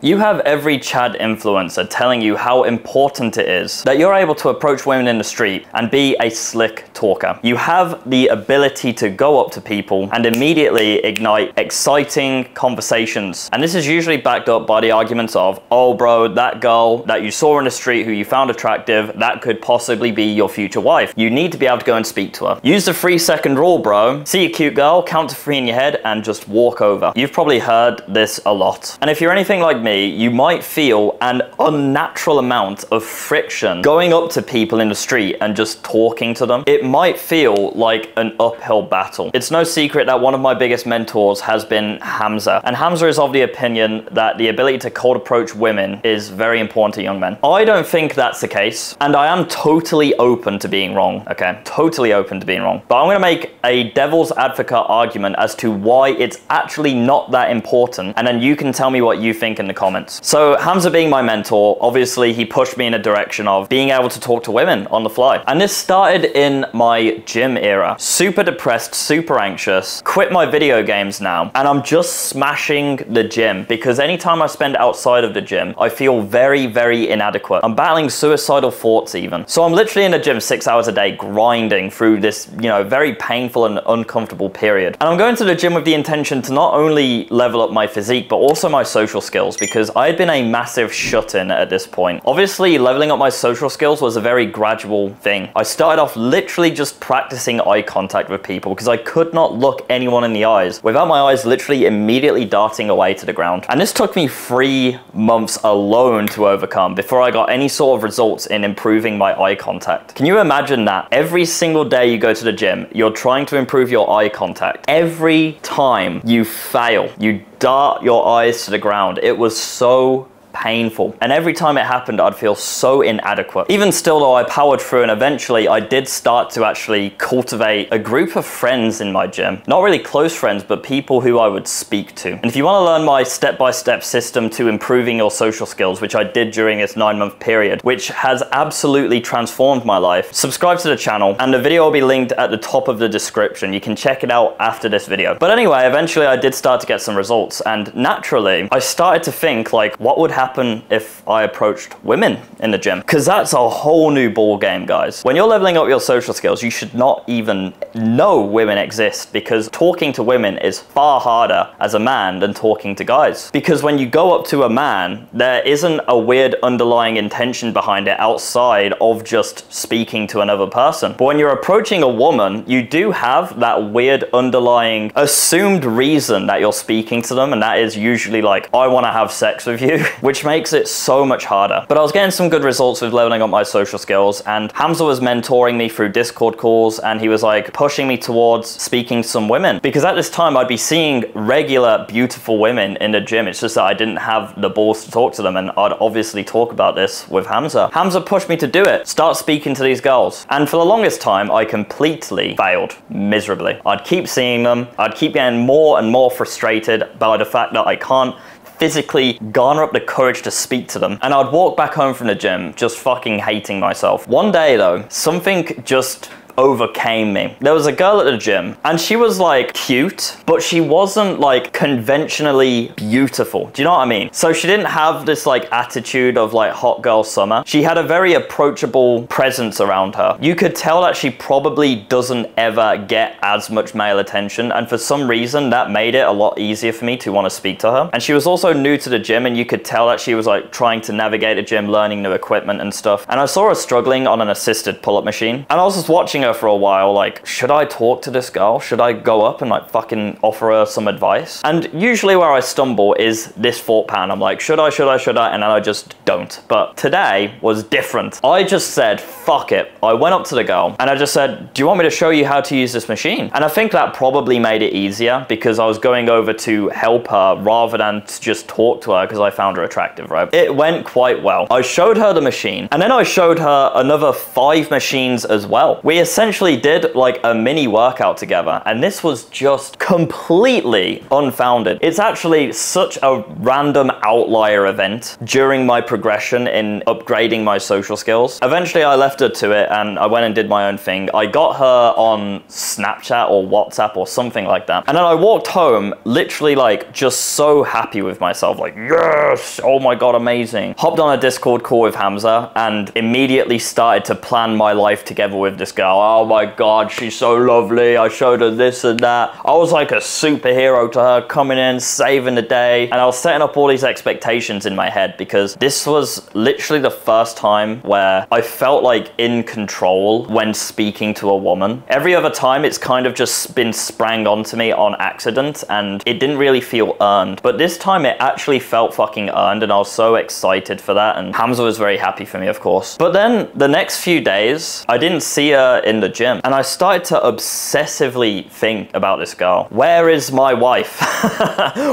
You have every Chad influencer telling you how important it is that you're able to approach women in the street and be a slick talker. You have the ability to go up to people and immediately ignite exciting conversations. And this is usually backed up by the arguments of, oh bro, that girl that you saw in the street who you found attractive, that could possibly be your future wife. You need to be able to go and speak to her. Use the 3-second rule, bro. See a cute girl, count to 3 in your head and just walk over. You've probably heard this a lot. And if you're anything like me, you might feel an unnatural amount of friction going up to people in the street and just talking to them. It might feel like an uphill battle. It's no secret that one of my biggest mentors has been Hamza. And Hamza is of the opinion that the ability to cold approach women is very important to young men. I don't think that's the case. And I am totally open to being wrong, okay? Totally open to being wrong. But I'm gonna make a devil's advocate argument as to why it's actually not that important. And then you can tell me what you think in the comments. So Hamza being my mentor, obviously he pushed me in a direction of being able to talk to women on the fly. And this started in my gym era. Super depressed, super anxious, quit my video games now, and I'm just smashing the gym because anytime I spend outside of the gym, I feel very, very inadequate. I'm battling suicidal thoughts even. So I'm literally in the gym 6 hours a day grinding through this, you know, very painful and uncomfortable period. And I'm going to the gym with the intention to not only level up my physique, but also my social skills, because I had been a massive shut-in at this point. Obviously, leveling up my social skills was a very gradual thing. I started off literally just practicing eye contact with people because I could not look anyone in the eyes without my eyes literally immediately darting away to the ground. And this took me 3 months alone to overcome before I got any sort of results in improving my eye contact. Can you imagine that? Every single day you go to the gym, you're trying to improve your eye contact. Every time you fail, you dart your eyes to the ground. It was so painful. And every time it happened, I'd feel so inadequate. Even still though, I powered through and eventually I did start to actually cultivate a group of friends in my gym. Not really close friends, but people who I would speak to. And if you want to learn my step-by-step system to improving your social skills, which I did during this 9-month period, which has absolutely transformed my life, subscribe to the channel and the video will be linked at the top of the description. You can check it out after this video. But anyway, eventually I did start to get some results, and naturally I started to think like, what would happen if I approached women in the gym? Because that's a whole new ball game, guys. When you're leveling up your social skills, you should not even know women exist, because talking to women is far harder as a man than talking to guys. Because when you go up to a man, there isn't a weird underlying intention behind it outside of just speaking to another person. But when you're approaching a woman, you do have that weird underlying assumed reason that you're speaking to them, and that is usually like, I want to have sex with you, which makes it so much harder. But I was getting some good results with leveling up my social skills, and Hamza was mentoring me through Discord calls, and he was like pushing me towards speaking to some women, because at this time I'd be seeing regular beautiful women in the gym. It's just that I didn't have the balls to talk to them, and I'd obviously talk about this with Hamza. Hamza pushed me to do it, start speaking to these girls. And for the longest time, I completely failed miserably. I'd keep seeing them, I'd keep getting more and more frustrated by the fact that I can't physically garner up the courage to speak to them. And I'd walk back home from the gym just fucking hating myself. One day though, something just overcame me. There was a girl at the gym and she was like cute, but she wasn't like conventionally beautiful. Do you know what I mean? So she didn't have this like attitude of like hot girl summer. She had a very approachable presence around her. You could tell that she probably doesn't ever get as much male attention, and for some reason that made it a lot easier for me to want to speak to her. And she was also new to the gym, and you could tell that she was like trying to navigate the gym, learning new equipment and stuff. And I saw her struggling on an assisted pull-up machine, and I was just watching her for a while like, should I talk to this girl? Should I go up and like fucking offer her some advice? And usually where I stumble is this thought pattern. I'm like, should I? And then I just don't. But today was different. I just said, fuck it. I went up to the girl and I just said, do you want me to show you how to use this machine? And I think that probably made it easier because I was going over to help her rather than to just talk to her because I found her attractive, right? It went quite well. I showed her the machine and then I showed her another 5 machines as well. We essentially did like a mini workout together, and this was just completely unfounded. It's actually such a random outlier event during my progression in upgrading my social skills. Eventually I left her to it and I went and did my own thing. I got her on Snapchat or WhatsApp or something like that, and then I walked home literally like just so happy with myself, like, yes, oh my god, amazing. Hopped on a Discord call with Hamza and immediately started to plan my life together with this girl. Oh my god, she's so lovely. I showed her this and that. I was like a superhero to her, coming in, saving the day, and I was setting up all these expectations in my head because this was literally the first time where I felt like in control when speaking to a woman. Every other time it's kind of just been sprang onto me on accident and it didn't really feel earned, but this time it actually felt fucking earned, and I was so excited for that, and Hamza was very happy for me, of course. But then the next few days I didn't see her in the gym, and I started to obsessively think about this girl. Where is my wife?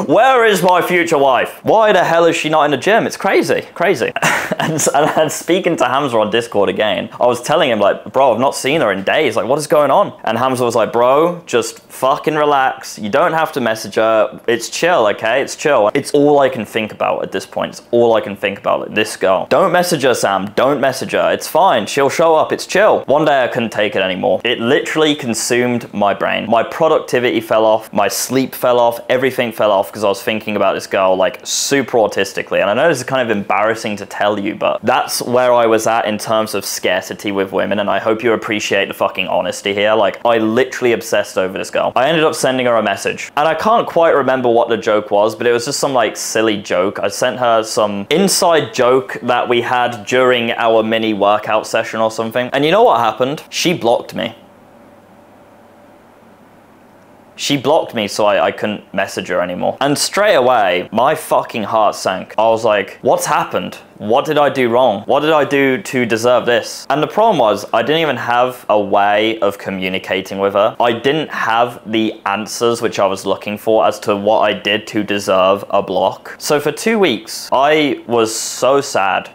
Where is my future wife? Why the hell is she not in the gym? It's crazy, crazy. and speaking to Hamza on Discord again, I was telling him like, bro, I've not seen her in days, like what is going on? And Hamza was like, bro, just fucking relax. You don't have to message her. It's chill, okay? It's chill. It's all I can think about at this point. It's all I can think about, like, this girl. Don't message her, Sam. Don't message her. It's fine. She'll show up. It's chill. One day I couldn't take it anymore. It literally consumed my brain. My productivity fell off. My sleep fell off. Everything fell off because I was thinking about this girl like super autistically. And I know this is kind of embarrassing to tell you, but that's where I was at in terms of scarcity with women, and I hope you appreciate the fucking honesty here. Like, I literally obsessed over this girl. I ended up sending her a message, and I can't quite remember what the joke was, but it was just some like silly joke. I sent her some inside joke that we had during our mini workout session or something, and you know what happened? She blocked me. She blocked me, so I couldn't message her anymore. And straight away, my fucking heart sank. I was like, what's happened? What did I do wrong? What did I do to deserve this? And the problem was, I didn't even have a way of communicating with her. I didn't have the answers which I was looking for as to what I did to deserve a block. So for 2 weeks, I was so sad.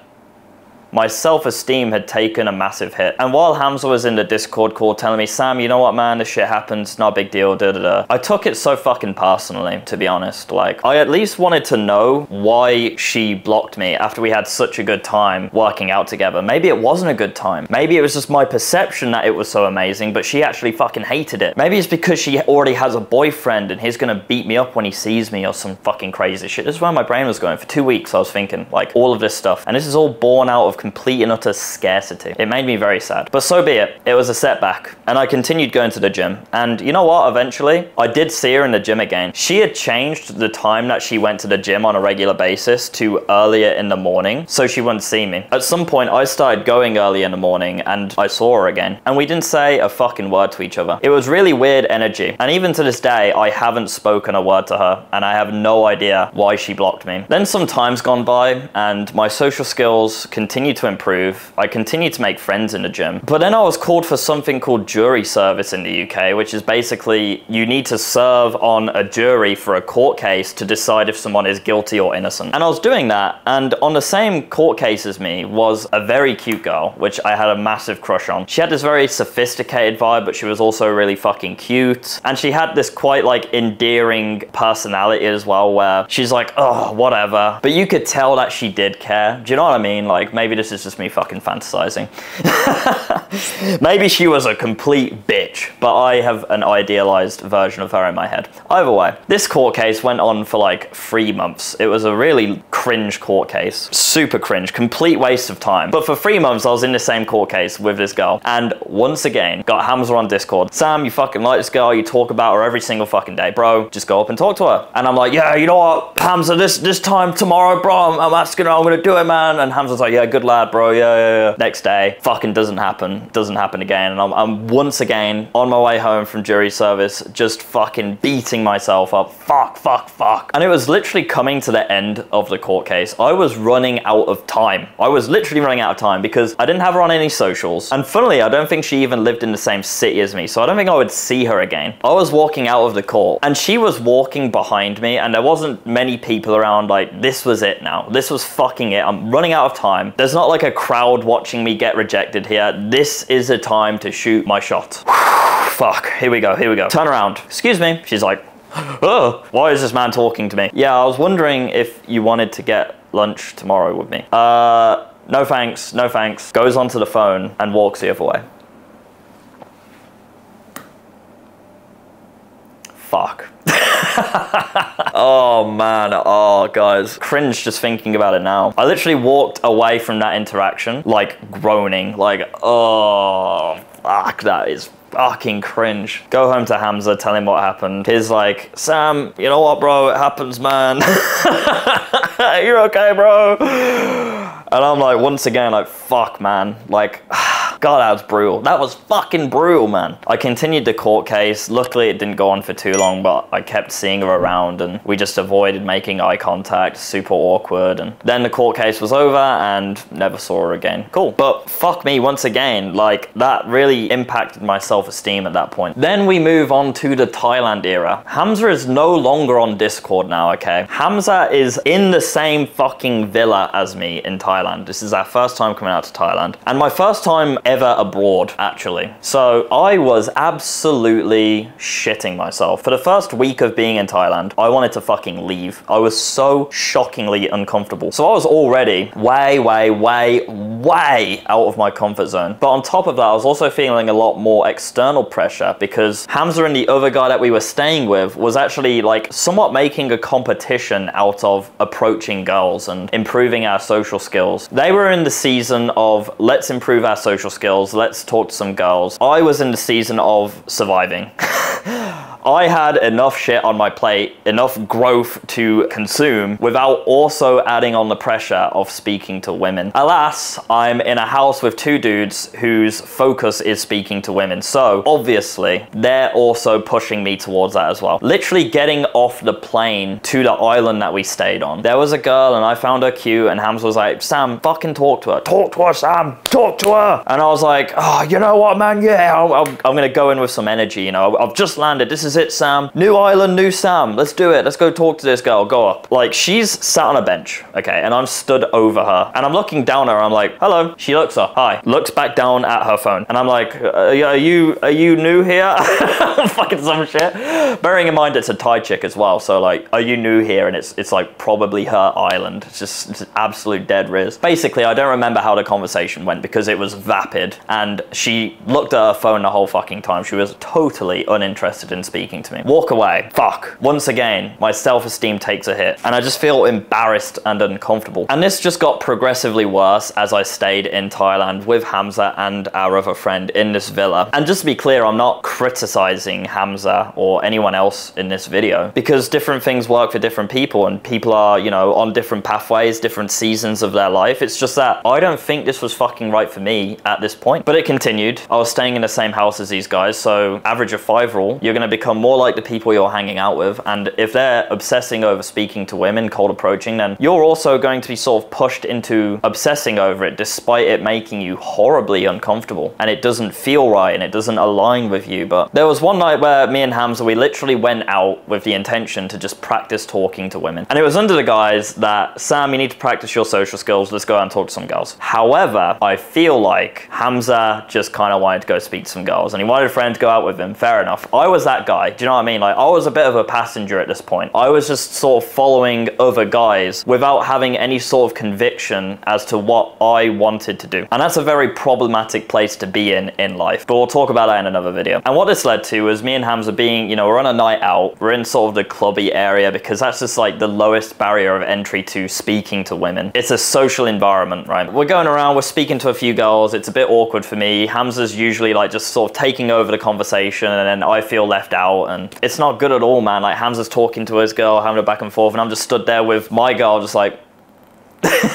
My self-esteem had taken a massive hit. And while Hamza was in the Discord call telling me, Sam, you know what, man, this shit happens, not a big deal, da-da-da, I took it so fucking personally, to be honest. Like, I at least wanted to know why she blocked me after we had such a good time working out together. Maybe it wasn't a good time. Maybe it was just my perception that it was so amazing, but she actually fucking hated it. Maybe it's because she already has a boyfriend and he's gonna beat me up when he sees me or some fucking crazy shit. This is where my brain was going. For 2 weeks, I was thinking, like, all of this stuff. And this is all born out of complete and utter scarcity. It made me very sad. But so be it. It was a setback. And I continued going to the gym. And you know what? Eventually, I did see her in the gym again. She had changed the time that she went to the gym on a regular basis to earlier in the morning, so she wouldn't see me. At some point, I started going early in the morning and I saw her again. And we didn't say a fucking word to each other. It was really weird energy. And even to this day, I haven't spoken a word to her. And I have no idea why she blocked me. Then some time's gone by and my social skills continue to improve. I continued to make friends in the gym. But then I was called for something called jury service in the UK, which is basically you need to serve on a jury for a court case to decide if someone is guilty or innocent. And I was doing that, and on the same court case as me was a very cute girl, which I had a massive crush on. She had this very sophisticated vibe, but she was also really fucking cute. And she had this quite like endearing personality as well, where she's like, oh, whatever. But you could tell that she did care. Do you know what I mean? Like, maybe this is just me fucking fantasizing. Maybe she was a complete bitch, but I have an idealized version of her in my head. Either way, this court case went on for like 3 months. It was a really cringe court case. Super cringe, complete waste of time. But for 3 months, I was in the same court case with this girl. And once again, got Hamza on Discord. Sam, you fucking like this girl. You talk about her every single fucking day. Bro, just go up and talk to her. And I'm like, yeah, you know what, Hamza, this time tomorrow, bro, I'm asking her, I'm gonna do it, man. And Hamza's like, yeah, good lad, bro. Yeah. Next day, fucking doesn't happen again. And I'm once again train on my way home from jury service, just fucking beating myself up. Fuck, fuck, fuck. And it was literally coming to the end of the court case. I was running out of time. I was literally running out of time because I didn't have her on any socials. And funnily, I don't think she even lived in the same city as me, so I don't think I would see her again. I was walking out of the court and she was walking behind me and there wasn't many people around. Like, this was it now. This was fucking it. I'm running out of time. There's not like a crowd watching me get rejected here. This is a time to shoot my shot. Fuck, here we go, here we go. Turn around. Excuse me. She's like, oh, why is this man talking to me? Yeah, I was wondering if you wanted to get lunch tomorrow with me. No thanks, no thanks. Goes onto the phone and walks the other way. Fuck. Oh man, oh guys, cringe just thinking about it now. I literally walked away from that interaction like groaning, like, oh fuck, that is fucking cringe. Go home to Hamza, tell him what happened. He's like, Sam, you know what, bro, it happens, man. You're okay, bro. And I'm like, once again, like, fuck, man, like, God, that was brutal. That was fucking brutal, man. I continued the court case. Luckily, it didn't go on for too long, but I kept seeing her around and we just avoided making eye contact. Super awkward. And then the court case was over and never saw her again. Cool. But fuck me, once again, like, that really impacted my self-esteem at that point. Then we move on to the Thailand era. Hamza is no longer on Discord now, okay? Hamza is in the same fucking villa as me in Thailand. This is our first time coming out to Thailand. And my first time ever abroad, actually. So I was absolutely shitting myself. For the first week of being in Thailand, I wanted to fucking leave. I was so shockingly uncomfortable. So I was already way out of my comfort zone. But on top of that, I was also feeling a lot more external pressure because Hamza and the other guy that we were staying with was actually like somewhat making a competition out of approaching girls and improving our social skills. They were in the season of let's improve our social skills, let's talk to some girls. I was in the season of surviving. I had enough shit on my plate, enough growth to consume without also adding on the pressure of speaking to women. Alas, I'm in a house with two dudes whose focus is speaking to women. So obviously they're also pushing me towards that as well. Literally getting off the plane to the island that we stayed on. There was a girl and I found her cute and Hamza was like, Sam, fucking talk to her. Talk to her, Sam. Talk to her. And I was like, oh, you know what, man? Yeah, I'm gonna go in with some energy, you know. I've just landed. This is it, Sam. New island, new Sam. Let's do it. Let's go talk to this girl. Go up. Like, she's sat on a bench, okay, and I'm stood over her. And I'm looking down at her. I'm like, hello. She looks up. Hi. Looks back down at her phone. And I'm like, are you new here? Fucking some shit. Bearing in mind it's a Thai chick as well. So like, are you new here? And it's like probably her island. It's absolute dead riz. Basically, I don't remember how the conversation went because it was vapid. And she looked at her phone the whole fucking time. She was totally uninterested in speaking to me. Walk away. Fuck. Once again, my self-esteem takes a hit and I just feel embarrassed and uncomfortable. And this just got progressively worse as I stayed in Thailand with Hamza and our other friend in this villa. And just to be clear, I'm not criticizing Hamza or anyone else in this video because different things work for different people and people are, you know, on different pathways, different seasons of their life. It's just that I don't think this was fucking right for me at this point. But it continued. I was staying in the same house as these guys, so average of 5 rule, you're going to become more like the people you're hanging out with, and if they're obsessing over speaking to women, cold approaching, then you're also going to be sort of pushed into obsessing over it despite it making you horribly uncomfortable and it doesn't feel right and it doesn't align with you. But there was one night where me and Hamza, we literally went out with the intention to just practice talking to women, and it was under the guise that, Sam, you need to practice your social skills, let's go out and talk to some girls. However, I feel like Hamza just kind of wanted to go speak to some girls and he wanted a friend to go out with him. Fair enough. I was that guy. Do you know what I mean? Like, I was a bit of a passenger at this point. I was just sort of following other guys without having any sort of conviction as to what I wanted to do. And that's a very problematic place to be in life. But we'll talk about that in another video. And what this led to was me and Hamza being, you know, we're on a night out. We're in sort of the clubby area because that's just like the lowest barrier of entry to speaking to women. It's a social environment, right? We're going around, we're speaking to a few girls. It's a bit awkward for me. Hamza's usually like just sort of taking over the conversation and then I feel left out and it's not good at all, man. Like, Hamza's talking to his girl, having a back and forth, and I'm just stood there with my girl just like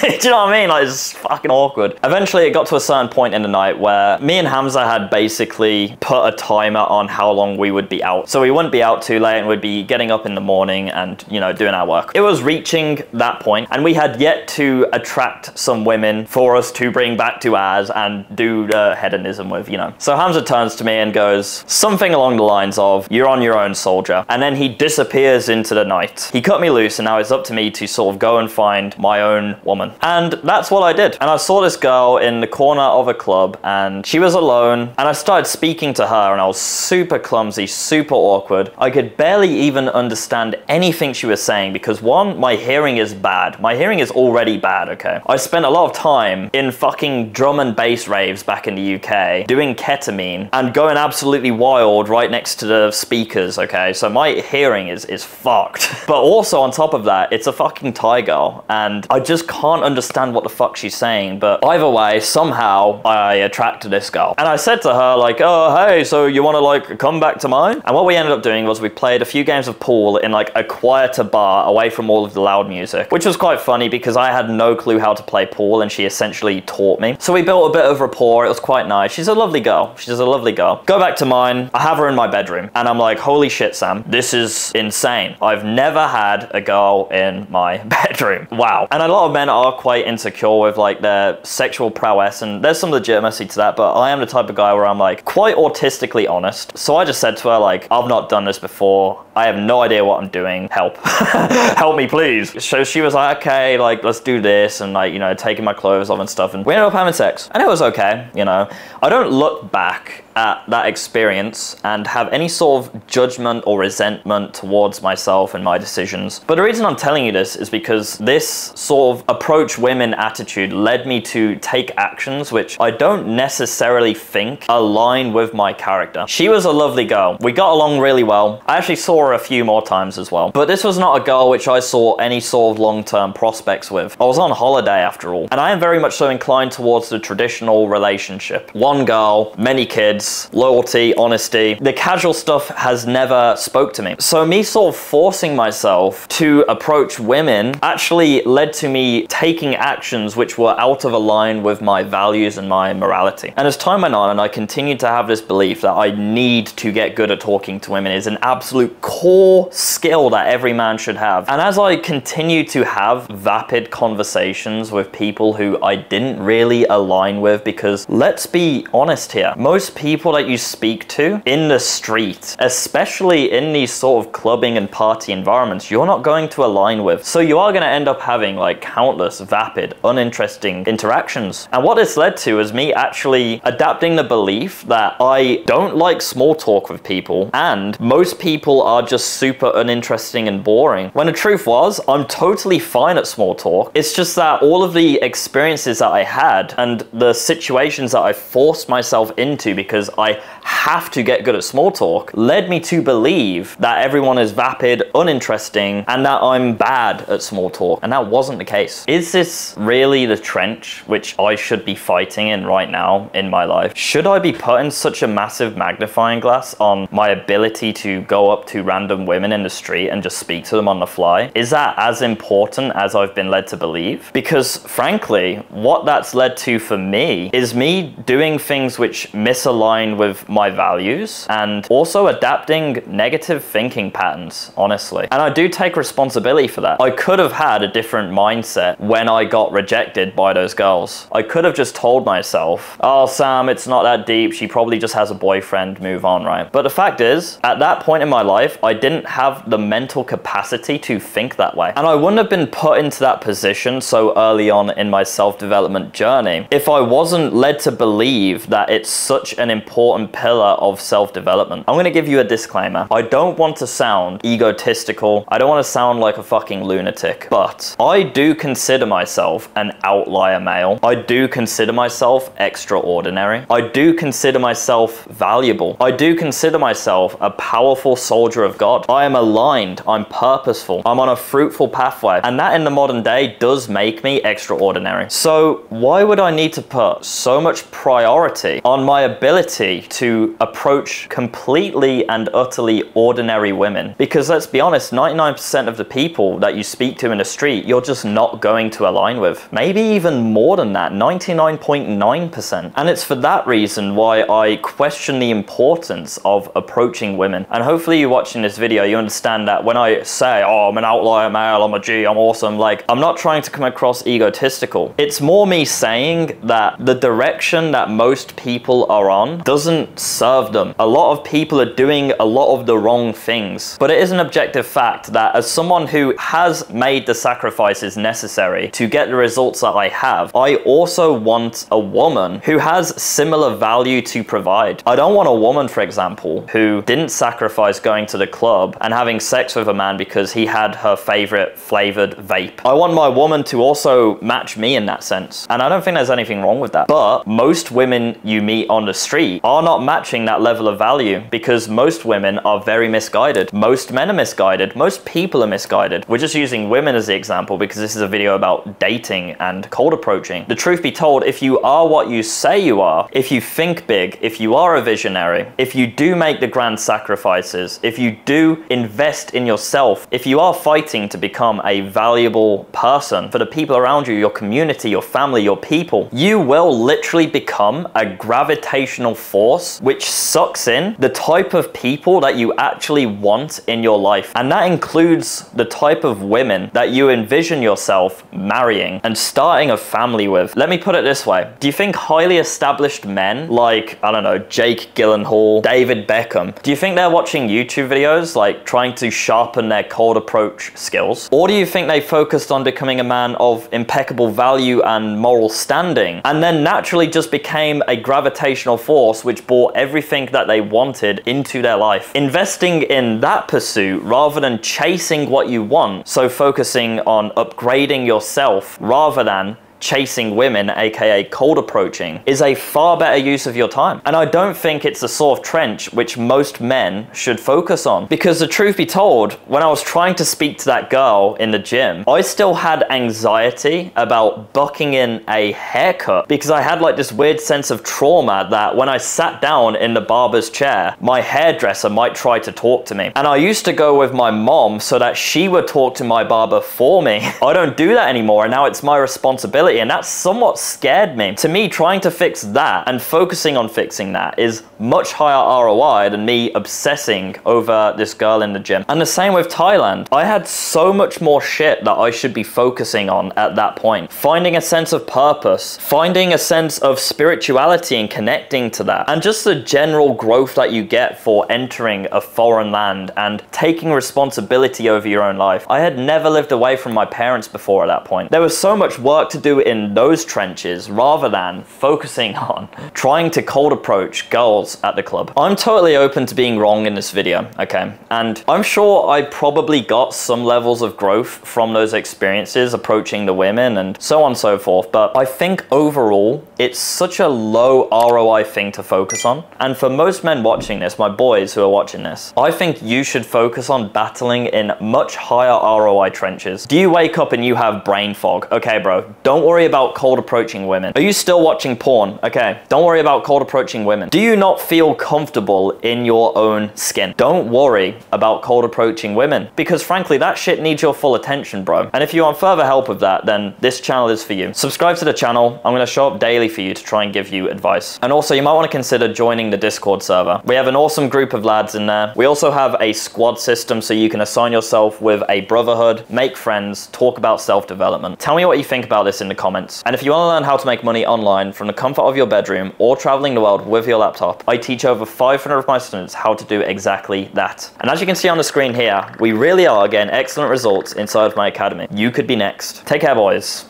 you know what I mean? Like, it's fucking awkward. Eventually, it got to a certain point in the night where me and Hamza had basically put a timer on how long we would be out. So we wouldn't be out too late and we'd be getting up in the morning and, you know, doing our work. It was reaching that point and we had yet to attract some women for us to bring back to ours and do the hedonism with, you know. So Hamza turns to me and goes something along the lines of, "You're on your own, soldier." And then he disappears into the night. He cut me loose and now it's up to me to sort of go and find my own woman. And that's what I did. And I saw this girl in the corner of a club and she was alone and I started speaking to her and I was super clumsy, super awkward. I could barely even understand anything she was saying because one, my hearing is bad. My hearing is already bad, okay? I spent a lot of time in fucking drum and bass raves back in the UK doing ketamine and going absolutely wild right next to the speakers, okay? So my hearing is fucked. But also on top of that, it's a fucking Thai girl and I just can't understand what the fuck she's saying. But either way, somehow I attracted this girl. And I said to her like, "Oh, hey, so you want to like come back to mine?" And what we ended up doing was we played a few games of pool in like a quieter bar away from all of the loud music, which was quite funny because I had no clue how to play pool and she essentially taught me. So we built a bit of rapport. It was quite nice. She's a lovely girl. She's a lovely girl. Go back to mine. I have her in my bedroom and I'm like, holy shit, Sam, this is insane. I've never had a girl in my bedroom. Wow. And a lot of men are quite insecure with like their sexual prowess and there's some legitimacy to that, but I am the type of guy where I'm like quite autistically honest. So I just said to her like, "I've not done this before. I have no idea what I'm doing. Help." Help me, please. So she was like, "Okay, like let's do this," and like, you know, taking my clothes off and stuff, and we ended up having sex and it was okay, you know. I don't look back at that experience and have any sort of judgment or resentment towards myself and my decisions. But the reason I'm telling you this is because this sort of approach women attitude led me to take actions which I don't necessarily think align with my character. She was a lovely girl. We got along really well. I actually saw her a few more times as well. But this was not a girl which I saw any sort of long-term prospects with. I was on holiday after all. And I am very much so inclined towards the traditional relationship. One girl, many kids, loyalty, honesty. The casual stuff has never spoke to me. So me sort of forcing myself to approach women actually led to me taking actions which were out of line with my values and my morality. And as time went on and I continued to have this belief that I need to get good at talking to women is an absolute core skill that every man should have. And as I continued to have vapid conversations with people who I didn't really align with, because let's be honest here, most people that you speak to in the street, especially in these sort of clubbing and party environments, you're not going to align with. So you are going to end up having like countless vapid, uninteresting interactions. And what this led to is me actually adapting the belief that I don't like small talk with people and most people are just super uninteresting and boring. When the truth was, I'm totally fine at small talk. It's just that all of the experiences that I had and the situations that I forced myself into because I have to get good at small talk led me to believe that everyone is vapid, uninteresting, and that I'm bad at small talk. And that wasn't the case. Is this really the trench which I should be fighting in right now in my life? Should I be putting such a massive magnifying glass on my ability to go up to random women in the street and just speak to them on the fly? Is that as important as I've been led to believe? Because frankly, what that's led to for me is me doing things which misalign with my values and also adapting negative thinking patterns, honestly. And I do take responsibility for that. I could have had a different mindset when I got rejected by those girls. I could have just told myself, "Oh, Sam, it's not that deep. She probably just has a boyfriend, move on," right? But the fact is, at that point in my life, I didn't have the mental capacity to think that way. And I wouldn't have been put into that position so early on in my self-development journey if I wasn't led to believe that it's such an important pillar of self-development. I'm gonna give you a disclaimer. I don't want to sound egotistical. I don't want to sound like a fucking lunatic, but I do consider myself an outlier male. I do consider myself extraordinary. I do consider myself valuable. I do consider myself a powerful soldier of God. I am aligned. I'm purposeful. I'm on a fruitful pathway. And that in the modern day does make me extraordinary. So why would I need to put so much priority on my ability ability to approach completely and utterly ordinary women. Because let's be honest, 99% of the people that you speak to in the street, you're just not going to align with. Maybe even more than that, 99.9%. And it's for that reason why I question the importance of approaching women. And hopefully you watching this video, you understand that when I say, oh, I'm an outlier male, I'm a G, I'm awesome, like, I'm not trying to come across egotistical. It's more me saying that the direction that most people are on doesn't serve them. A lot of people are doing a lot of the wrong things. But it is an objective fact that as someone who has made the sacrifices necessary to get the results that I have, I also want a woman who has similar value to provide. I don't want a woman, for example, who didn't sacrifice going to the club and having sex with a man because he had her favorite flavored vape. I want my woman to also match me in that sense. And I don't think there's anything wrong with that. But most women you meet on the street are not matching that level of value because most women are very misguided. Most men are misguided. Most people are misguided. We're just using women as the example because this is a video about dating and cold approaching. The truth be told, if you are what you say you are, if you think big, if you are a visionary, if you do make the grand sacrifices, if you do invest in yourself, if you are fighting to become a valuable person for the people around you, your community, your family, your people, you will literally become a gravitational force which sucks in the type of people that you actually want in your life. And that includes the type of women that you envision yourself marrying and starting a family with. Let me put it this way. Do you think highly established men like, I don't know, Jake Gyllenhaal, David Beckham, do you think they're watching YouTube videos like trying to sharpen their cold approach skills? Or do you think they focused on becoming a man of impeccable value and moral standing and then naturally just became a gravitational force which brought everything that they wanted into their life? Investing in that pursuit rather than chasing what you want, so focusing on upgrading yourself rather than chasing women, aka cold approaching, is a far better use of your time. And I don't think it's the sort of trench which most men should focus on. Because the truth be told, when I was trying to speak to that girl in the gym, I still had anxiety about bucking in a haircut because I had like this weird sense of trauma that when I sat down in the barber's chair, my hairdresser might try to talk to me. And I used to go with my mom so that she would talk to my barber for me. I don't do that anymore, and now it's my responsibility. And that somewhat scared me. To me, trying to fix that and focusing on fixing that is much higher ROI than me obsessing over this girl in the gym. And the same with Thailand. I had so much more shit that I should be focusing on at that point. Finding a sense of purpose, finding a sense of spirituality and connecting to that, and just the general growth that you get for entering a foreign land and taking responsibility over your own life. I had never lived away from my parents before at that point. There was so much work to do in those trenches rather than focusing on trying to cold approach girls at the club. I'm totally open to being wrong in this video, okay? And I'm sure I probably got some levels of growth from those experiences approaching the women and so on and so forth, but I think overall it's such a low ROI thing to focus on. And for most men watching this, my boys who are watching this, I think you should focus on battling in much higher ROI trenches. Do you wake up and you have brain fog? Okay, bro, don't worry about cold approaching women. Are you still watching porn? Okay, don't worry about cold approaching women. Do you not feel comfortable in your own skin? Don't worry about cold approaching women, because frankly, that shit needs your full attention, bro. And if you want further help with that, then this channel is for you. Subscribe to the channel. I'm gonna show up daily for you to try and give you advice. And also, you might want to consider joining the Discord server. We have an awesome group of lads in there. We also have a squad system so you can assign yourself with a brotherhood, make friends, talk about self-development. Tell me what you think about this in the comments. And if you want to learn how to make money online from the comfort of your bedroom or traveling the world with your laptop, I teach over 500 of my students how to do exactly that. And as you can see on the screen here, we really are getting excellent results inside of my academy. You could be next. Take care, boys.